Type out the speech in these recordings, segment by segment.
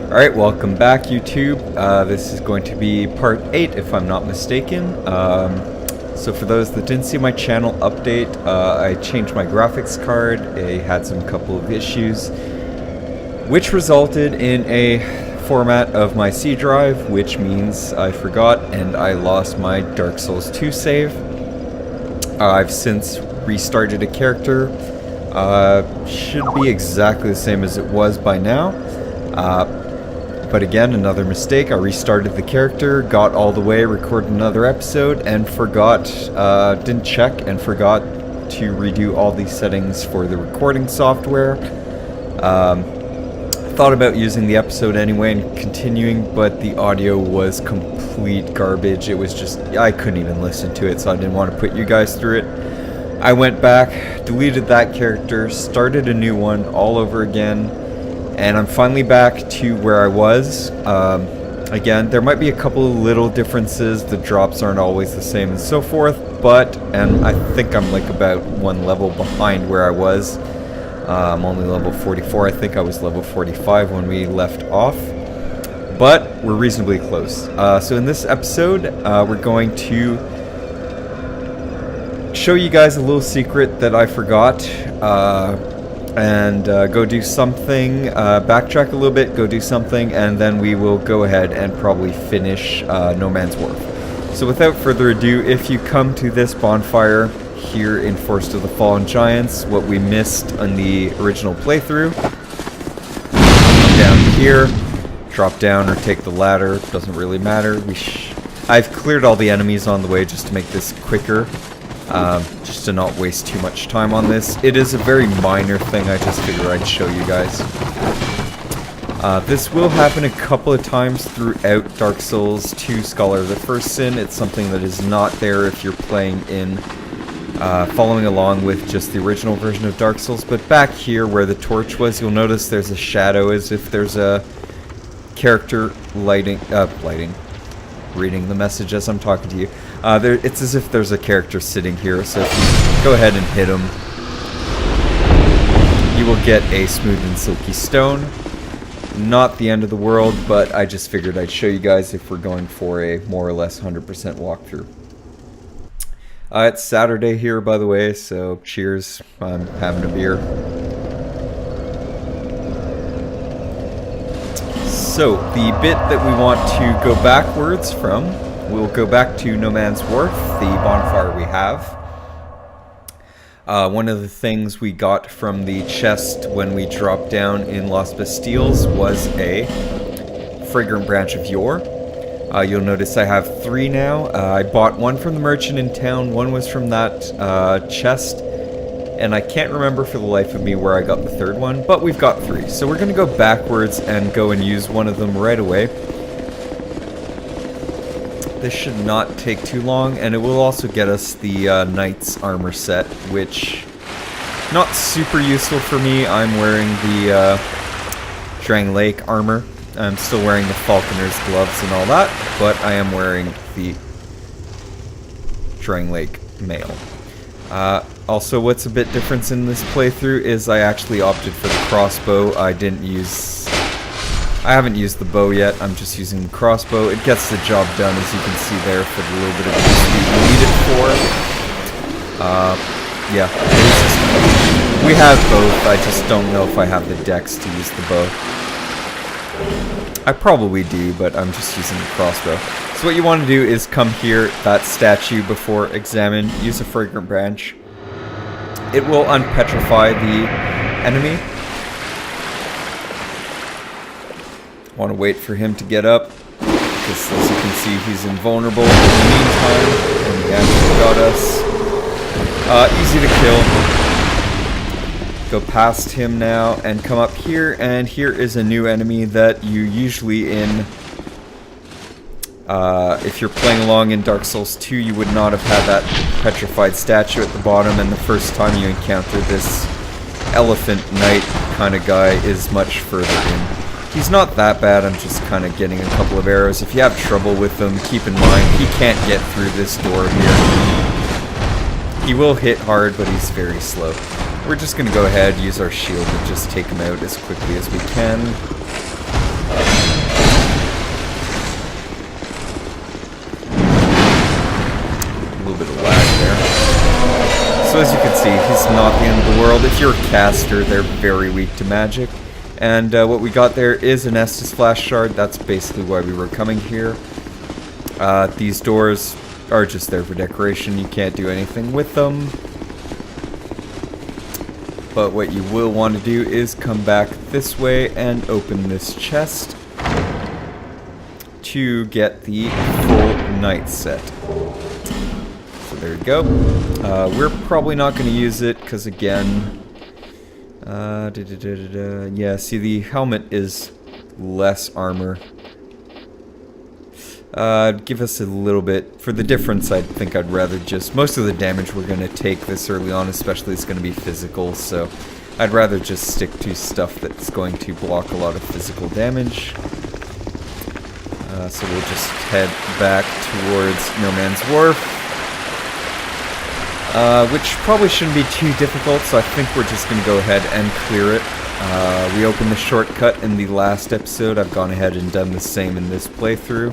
Alright, welcome back YouTube. This is going to be part 8 if I'm not mistaken. So for those that didn't see my channel update, I changed my graphics card. I had some couple of issues, which resulted in a format of my C drive, which means I forgot and I lost my Dark Souls 2 save. I've since restarted a character. Should be exactly the same as it was by now. But again, another mistake. I restarted the character, got all the way, recorded another episode, and forgot, didn't check and forgot to redo all these settings for the recording software. Thought about using the episode anyway and continuing, but the audio was complete garbage. It was just, I couldn't even listen to it, so I didn't want to put you guys through it. I went back, deleted that character, started a new one all over again, and I'm finally back to where I was. Again, there might be a couple of little differences, the drops aren't always the same and so forth, and I think I'm like about one level behind where I was. I'm only level 44, I think I was level 45 when we left off, but we're reasonably close. So in this episode, we're going to show you guys a little secret that I forgot, and go do something, backtrack a little bit, go do something, and then we will go ahead and probably finish No Man's Wharf. So without further ado, if you come to this bonfire here in Forest of the Fallen Giants, what we missed on the original playthrough, come down here, drop down or take the ladder, doesn't really matter. I've cleared all the enemies on the way just to make this quicker. Just to not waste too much time on this. It is a very minor thing, I just figured I'd show you guys. This will happen a couple of times throughout Dark Souls 2 Scholar of the First Sin. It's something that is not there if you're playing in, following along with just the original version of Dark Souls. But back here where the torch was, you'll notice there's a shadow as if there's a character reading the message as I'm talking to you. It's as if there's a character sitting here, so if you go ahead and hit him, you will get a smooth and silky stone. Not the end of the world, but I just figured I'd show you guys if we're going for a more or less 100% walkthrough. It's Saturday here, by the way, so cheers. I'm having a beer. So, the bit that we want to go backwards from, we'll go back to No Man's Wharf, the bonfire we have. One of the things we got from the chest when we dropped down in Las Bastiles was a fragrant branch of yore. You'll notice I have 3 now. I bought one from the merchant in town, one was from that chest, and I can't remember for the life of me where I got the 3rd one, but we've got 3. So we're going to go backwards and go and use one of them right away. This should not take too long, and it will also get us the Knight's armor set, which, not super useful for me. I'm wearing the Drang Lake armor. I'm still wearing the Falconer's gloves and all that, but I am wearing the Drang Lake mail. Also, what's a bit different in this playthrough is I actually opted for the crossbow. I haven't used the bow yet, I'm just using the crossbow. It gets the job done, as you can see there, for the little bit of use we need it for. Yeah, we have both, I just don't know if I have the dex to use the bow. I probably do, but I'm just using the crossbow. So what you want to do is come here, that statue, before examine, use a fragrant branch. It will unpetrify the enemy. Want to wait for him to get up, because as you can see he's invulnerable in the meantime, and he actually got us. Easy to kill. Go past him now and come up here, and here is a new enemy that you usually if you're playing along in Dark Souls 2, you would not have had that petrified statue at the bottom, and the first time you encounter this elephant knight kind of guy is much further in. He's not that bad, I'm just kind of getting a couple of arrows. If you have trouble with him, keep in mind, he can't get through this door here. He will hit hard, but he's very slow. We're just going to go ahead, use our shield, and just take him out as quickly as we can. So as you can see, he's not the end of the world. If you're a caster, they're very weak to magic. And what we got there is an Estus Flash Shard. That's basically why we were coming here. These doors are just there for decoration. You can't do anything with them. But what you will want to do is come back this way and open this chest to get the full knight set. So there you go. We're probably not going to use it because, again, yeah, see, the helmet is less armor. Give us a little bit. For the difference, I think I'd rather just... Most of the damage we're going to take this early on, especially, is going to be physical, so I'd rather just stick to stuff that's going to block a lot of physical damage. So we'll just head back towards No Man's Wharf. Which probably shouldn't be too difficult, so I think we're just going to go ahead and clear it. We opened the shortcut in the last episode. I've gone ahead and done the same in this playthrough.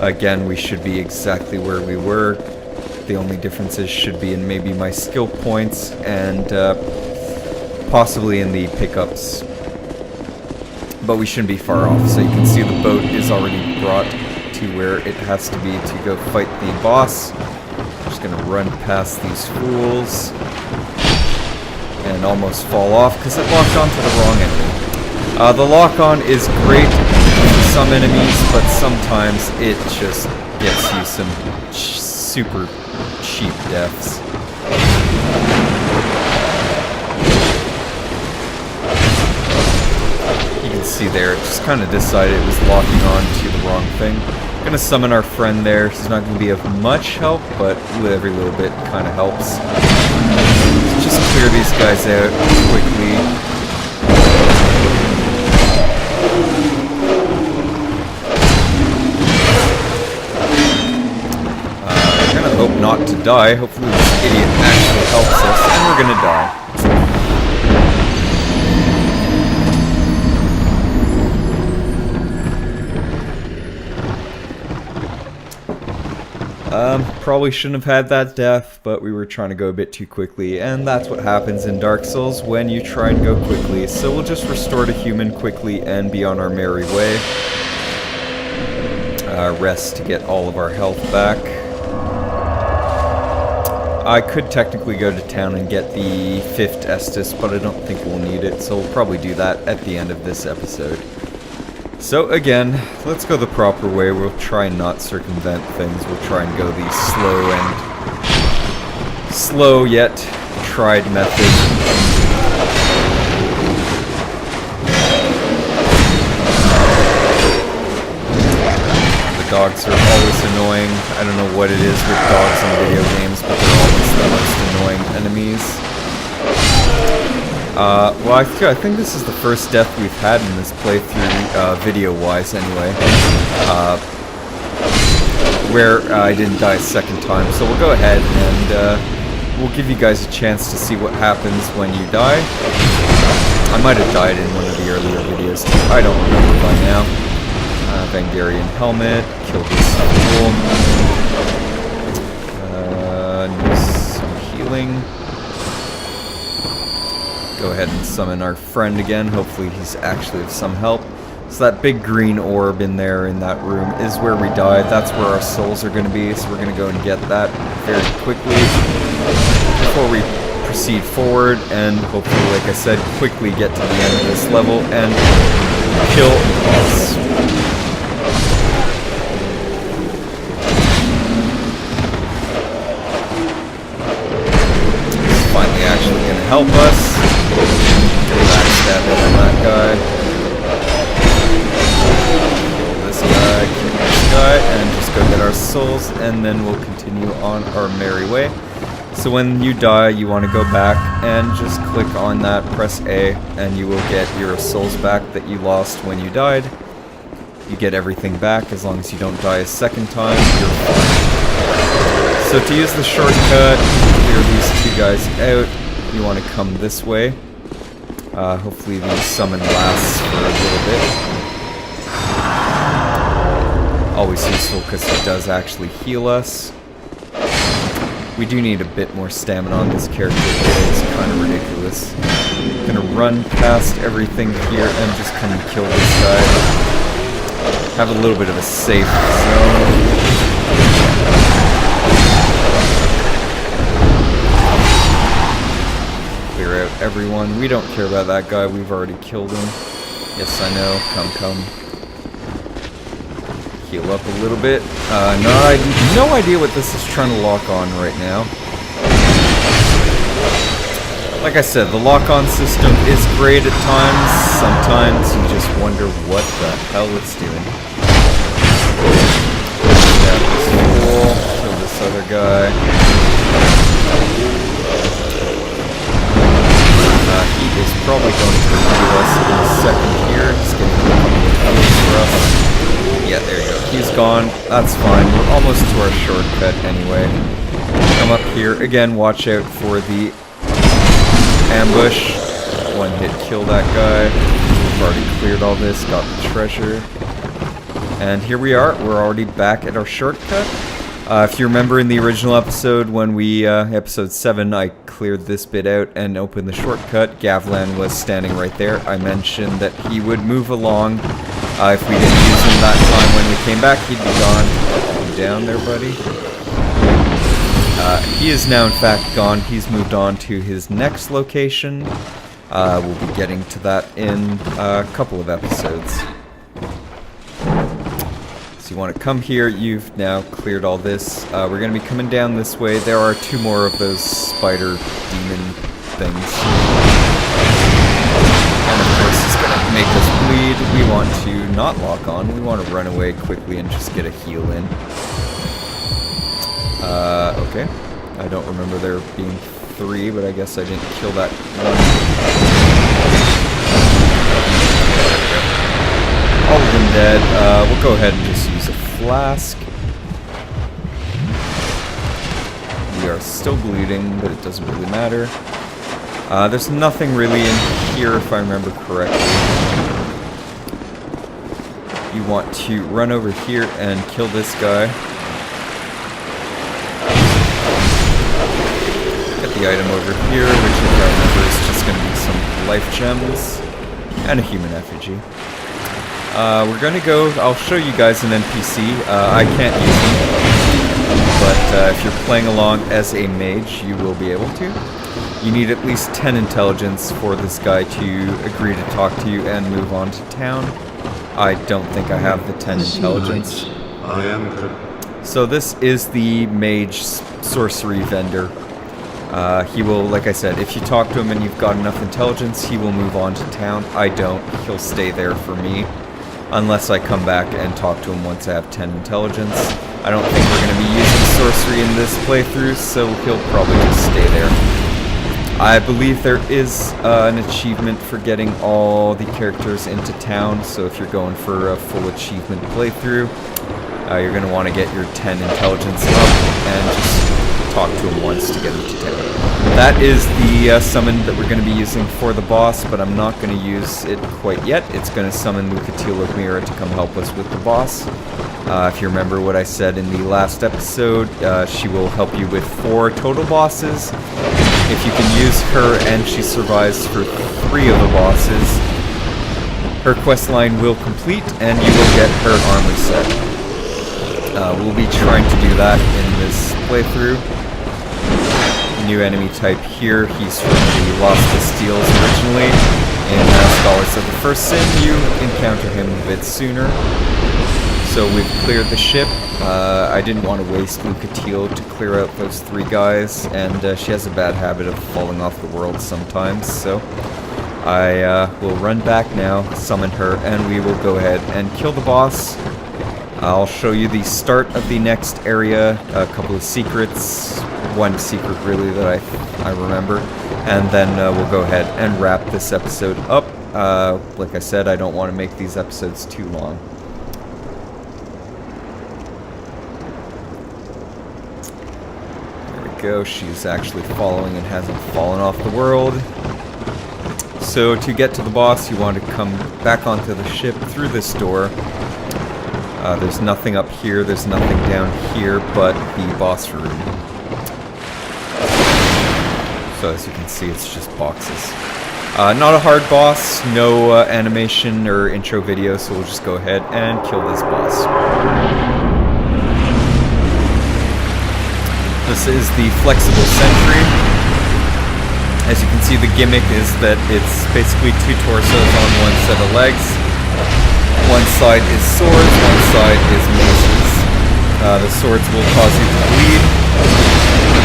Again, we should be exactly where we were. The only differences should be in maybe my skill points and possibly in the pickups. But we shouldn't be far off. So you can see the boat is already brought to where it has to be to go fight the boss. Just gonna run past these fools and almost fall off because it locked onto the wrong enemy. The lock-on is great for some enemies, but sometimes it just gets you some super cheap deaths. You can see there, it just kind of decided it was locking on to the wrong thing. Gonna summon our friend there. He's not gonna be of much help, but every little bit kind of helps. Just clear these guys out quickly. I'm gonna hope not to die. Hopefully this idiot actually helps us, and we're gonna die. Probably shouldn't have had that death, but we were trying to go a bit too quickly, and that's what happens in Dark Souls when you try and go quickly. So we'll just restore to human quickly and be on our merry way. Rest to get all of our health back. I could technically go to town and get the 5th Estus, but I don't think we'll need it, so we'll probably do that at the end of this episode. So again, let's go the proper way. We'll try and not circumvent things. We'll try and go the slow yet tried method. The dogs are always annoying. I don't know what it is with dogs in video games, but they're always the most annoying enemies. Well, I think this is the first death we've had in this playthrough, video-wise anyway, where I didn't die a second time. So we'll go ahead and we'll give you guys a chance to see what happens when you die. I might have died in one of the earlier videos too. I don't remember by now. Vangarian helmet, kill this fool. Need some healing. Go ahead and summon our friend again. Hopefully he's actually of some help. So that big green orb in there in that room is where we died. That's where our souls are going to be. So we're going to go and get that very quickly before we proceed forward and hopefully, like I said, quickly get to the end of this level and kill the boss. It's finally actually going to help us. Backstab on that guy. Kill this guy, and just go get our souls, and then we'll continue on our merry way. So when you die, you want to go back and just click on that, press A, and you will get your souls back that you lost when you died. You get everything back as long as you don't die a second time. You're fine. So to use the shortcut, clear these two guys out. You want to come this way. Hopefully the summon lasts for a little bit. Always useful because it does actually heal us. We do need a bit more stamina on this character. It's kind of ridiculous. Gonna run past everything here and just come and kill this guy. Have a little bit of a safe zone. Clear out everyone. We don't care about that guy. We've already killed him. Yes, I know. Come. Heal up a little bit. No idea what this is trying to lock on right now. Like I said, the lock-on system is great at times. Sometimes you just wonder what the hell it's doing. Stab this fool. Kill this other guy. He is probably going to review us in a second here. Just gonna keep coming with heals for us. Yeah, there you go. He's gone. That's fine. We're almost to our shortcut anyway. Come up here. Again, watch out for the ambush. One hit, kill that guy. We've already cleared all this, got the treasure. And here we are. We're already back at our shortcut. If you remember in the original episode, when we, episode 7, I cleared this bit out and opened the shortcut. Gavlan was standing right there. I mentioned that he would move along. If we didn't use him that time when we came back, he'd be gone. You down there, buddy? He is now in fact gone. He's moved on to his next location. We'll be getting to that in a couple of episodes. So you want to come here. You've now cleared all this. We're going to be coming down this way. There are 2 more of those spider demon things. And of course it's going to make us bleed. We want to not lock on. We want to run away quickly and just get a heal in. Okay. I don't remember there being 3, but I guess I didn't kill that one. All of them dead. We'll go ahead and just use a flask. We are still bleeding, but it doesn't really matter. There's nothing really in here, if I remember correctly. You want to run over here and kill this guy. Get the item over here, which if I remember is just going to be some life gems and a human effigy. We're going to go, I'll show you guys an NPC. I can't use him, but if you're playing along as a mage, you will be able to. You need at least 10 intelligence for this guy to agree to talk to you and move on to town. I don't think I have the 10 intelligence. I am. So this is the mage sorcery vendor. He will, like I said, if you talk to him and you've got enough intelligence, he will move on to town. I don't. He'll stay there for me. Unless I come back and talk to him once I have 10 intelligence. I don't think we're going to be using sorcery in this playthrough, so he'll probably just stay there. I believe there is an achievement for getting all the characters into town, so if you're going for a full achievement playthrough, you're going to want to get your 10 intelligence up and just talk to him once to get him to town. That is the summon that we're going to be using for the boss, but I'm not going to use it quite yet. It's going to summon Lucatiel of Mira to come help us with the boss. If you remember what I said in the last episode, she will help you with 4 total bosses. If you can use her and she survives for 3 of the bosses, her quest line will complete and you will get her armor set. We'll be trying to do that in this playthrough. New enemy type here. He's from the Lost Casteels originally. In Scholars of the First Sin, you encounter him a bit sooner. So we've cleared the ship. I didn't want to waste Lucatiel to clear out those 3 guys, and she has a bad habit of falling off the world sometimes, so I will run back now, summon her, and we will go ahead and kill the boss. I'll show you the start of the next area, a couple of secrets, one secret really that I remember, and then we'll go ahead and wrap this episode up. Like I said, I don't want to make these episodes too long. There we go, she's actually following and hasn't fallen off the world. So to get to the boss, you want to come back onto the ship through this door. There's nothing up here, there's nothing down here but the boss room. So as you can see, it's just boxes. Not a hard boss, no animation or intro video, so we'll just go ahead and kill this boss. This is the flexible sentry. As you can see, the gimmick is that it's basically two torsos on one set of legs. One side is swords, one side is maces. The swords will cause you to bleed,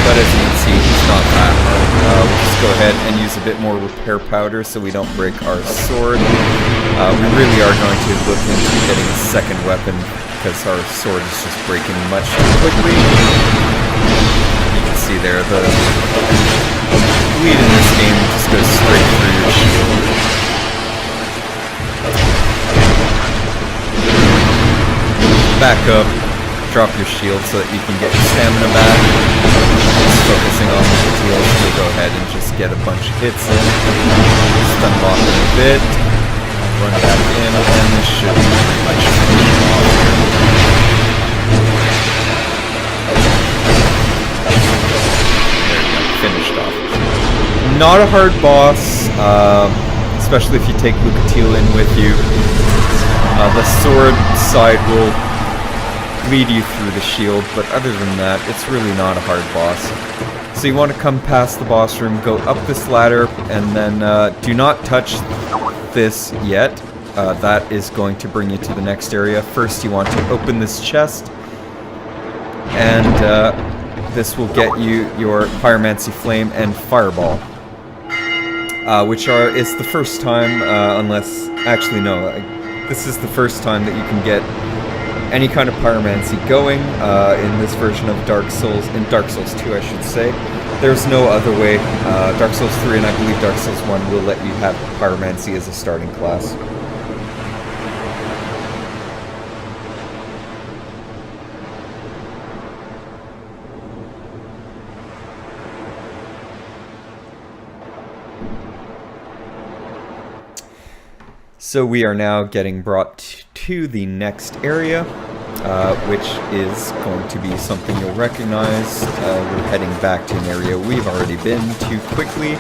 but as you can see, it's not that hard. We'll just go ahead and use a bit more repair powder so we don't break our sword. We really are going to look into getting a second weapon because our sword is just breaking much too quickly. You can see there, the bleed in this game just goes straight through your shield. Back up, drop your shield so that you can get your stamina back. Just focusing on the deals, we'll go ahead and just get a bunch of hits in. Stun lock it a bit, run back in, and this should be pretty much finished off here. There we go, finished off. Not a hard boss, especially if you take Lucatiel in with you. The sword side will lead you through the shield, but other than that, it's really not a hard boss. So you want to come past the boss room, go up this ladder, and then do not touch this yet. That is going to bring you to the next area. First, you want to open this chest, and this will get you your Pyromancy Flame and Fireball, which is the first time, unless... Actually, no. This is the first time that you can get any kind of pyromancy going in this version of Dark Souls, in Dark Souls 2 I should say. There's no other way. Dark Souls 3 and I believe Dark Souls 1 will let you have pyromancy as a starting class. So we are now getting brought to the next area, which is going to be something you'll recognize. We're heading back to an area we've already been to quickly.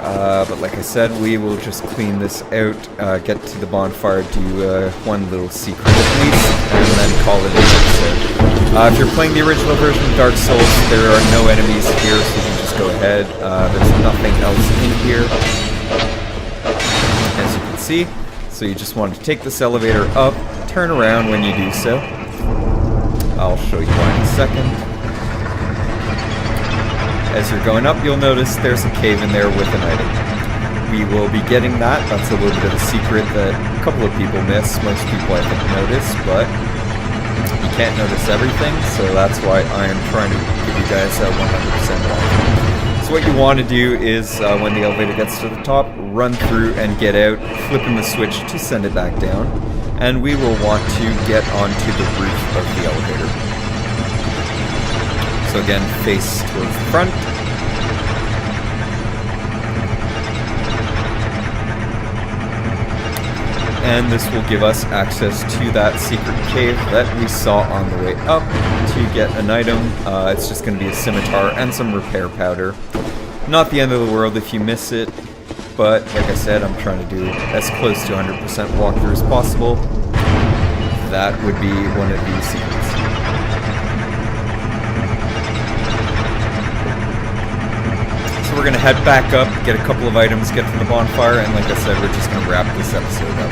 But like I said, we will just clean this out, get to the bonfire, do one little secret at least, and then call it an episode. If you're playing the original version of Dark Souls, there are no enemies here, so you can just go ahead. There's nothing else in here, as you can see. So you just want to take this elevator up, turn around when you do so. I'll show you why in a second. As you're going up, you'll notice there's a cave in there with an item. We will be getting that. That's a little bit of a secret that a couple of people miss. Most people, I think, notice, but you can't notice everything, so that's why I am trying to give you guys a 100% walkthrough. So what you want to do is, when the elevator gets to the top, run through and get out, flipping the switch to send it back down, and we will want to get onto the roof of the elevator. So again, face towards the front. And this will give us access to that secret cave that we saw on the way up. To get an item, it's just going to be a scimitar and some repair powder. Not the end of the world if you miss it, but like I said, I'm trying to do as close to 100% walkthrough as possible. That would be one of the secrets. So we're going to head back up, get a couple of items, get to the bonfire, and like I said, we're just going to wrap this episode up.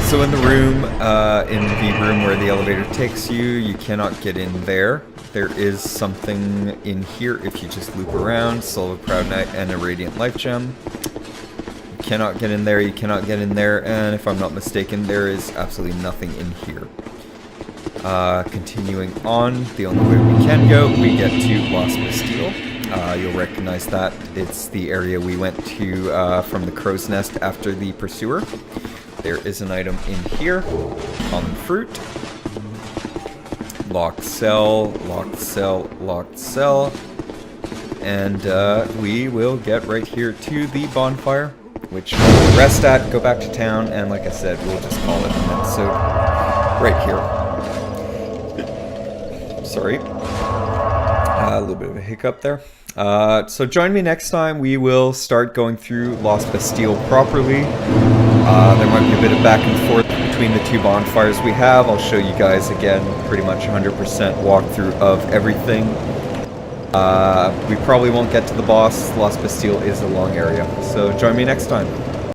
So in the room where the elevator takes you, you cannot get in there. There is something in here if you just loop around, Soul of a Proud Knight and a Radiant Life Gem. You cannot get in there, you cannot get in there, and if I'm not mistaken, there is absolutely nothing in here. Continuing on, the only way we can go, we get to Lost Bastille. You'll recognize that. It's the area we went to from the Crow's Nest after the Pursuer. There is an item in here, common fruit. Locked cell, locked cell, locked cell. And we will get right here to the bonfire, which we'll rest at, go back to town, and like I said, we'll just call it an episode right here. Sorry. A little bit of a hiccup there. So join me next time. We will start going through Lost Bastille properly. There might be a bit of back and forth between the two bonfires we have. I'll show you guys again pretty much 100% walkthrough of everything. We probably won't get to the boss. Lost Bastille is a long area. So join me next time.